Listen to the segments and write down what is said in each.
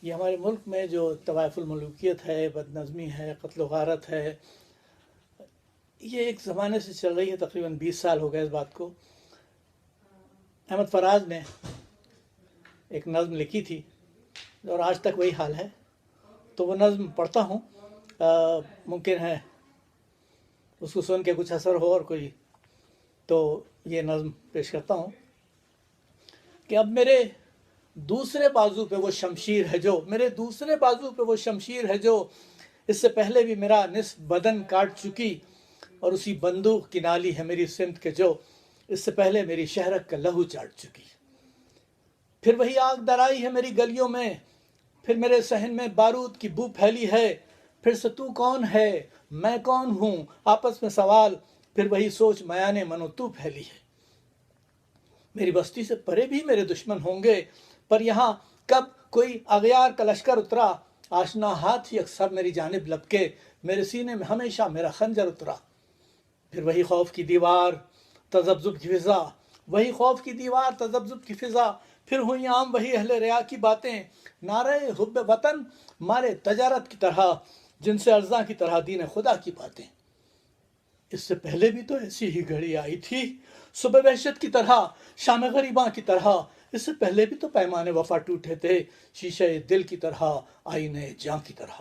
یہ ہمارے ملک میں جو طوائف الملوکیت ہے، بد نظمی ہے، قتل و غارت ہے، یہ ایک زمانے سے چل رہی ہے. تقریباً 20 سال ہو گئے اس بات کو. احمد فراز نے ایک نظم لکھی تھی اور آج تک وہی حال ہے. تو وہ نظم پڑھتا ہوں، ممکن ہے اس کو سن کے کچھ اثر ہو اور کوئی، تو یہ نظم پیش کرتا ہوں کہ اب میرے دوسرے بازو پہ وہ شمشیر ہے جو، میرے دوسرے بازو پہ وہ شمشیر ہے جو اس سے پہلے بھی میرا نصف بدن کاٹ چکی، اور اسی بندوق کی نالی ہے میری سمت کے جو اس سے پہلے میری شہرک کا لہو چاٹ چکی. پھر وہی آگ درائی ہے میری گلیوں میں، پھر میرے صحن میں بارود کی بو پھیلی ہے. پھر سے تو کون ہے میں کون ہوں آپس میں سوال، پھر وہی سوچ میانے منو تو پھیلی ہے. میری بستی سے پرے بھی میرے دشمن ہوں گے، پر یہاں کب کوئی اغیار کا لشکر اترا، آشنا ہاتھ ہی اکثر میری جانب لپکے، میرے سینے میں ہمیشہ میرا خنجر اترا. پھر وہی خوف کی دیوار تذبذب کی فضا، وہی خوف کی دیوار تذبذب کی فضا، پھر ہوئی عام وہی اہل ریا کی باتیں، نعرہ حب وطن مارے تجارت کی طرح، جن سے ارزاں کی طرح دین خدا کی باتیں. اس سے پہلے بھی تو ایسی ہی گھڑی آئی تھی صبح وحشت کی طرح، شام غریباں کی طرح. اس سے پہلے بھی تو پیمانے وفا ٹوٹے تھے شیشہ دل کی طرح، آئینے جاں کی طرح.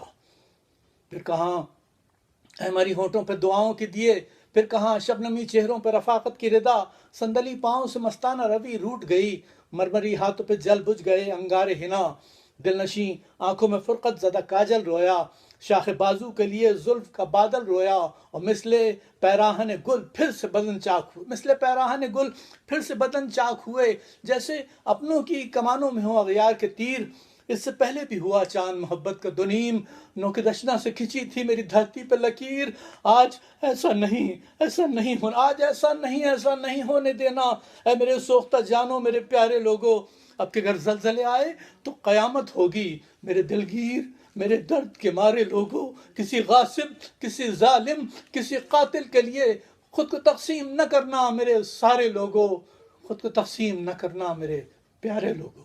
پھر کہاں اے ہماری ہونٹوں پہ دعاؤں کے دیے، پھر کہاں شبنمی چہروں پہ رفاقت کی ردا، صندلی پاؤں سے مستانہ روی روٹ گئی، مرمری ہاتھوں پہ جل بجھ گئے انگارے ہنا. دل نشیں آنکھوں میں فرقت زدہ کاجل رویا، شاخ بازو کے لیے زلف کا بادل رویا، اور مثل پیراہن گل پھر سے بدن چاک ہوئے، مثل پیراہن گل پھر سے بدن چاک ہوئے، جیسے اپنوں کی کمانوں میں ہو اغیار کے تیر. اس سے پہلے بھی ہوا چاند محبت کا دنیم، نوک دشنا سے کھچی تھی میری دھرتی پہ لکیر. آج ایسا نہیں، ایسا نہیں ہونا، آج ایسا نہیں ہونے دینا. اے میرے سوختہ جانوں، میرے پیارے لوگوں، اب کہ اگر زلزلے آئے تو قیامت ہوگی. میرے دلگیر، میرے درد کے مارے لوگوں، کسی غاصب، کسی ظالم، کسی قاتل کے لیے خود کو تقسیم نہ کرنا میرے سارے لوگوں، خود کو تقسیم نہ کرنا میرے پیارے لوگوں.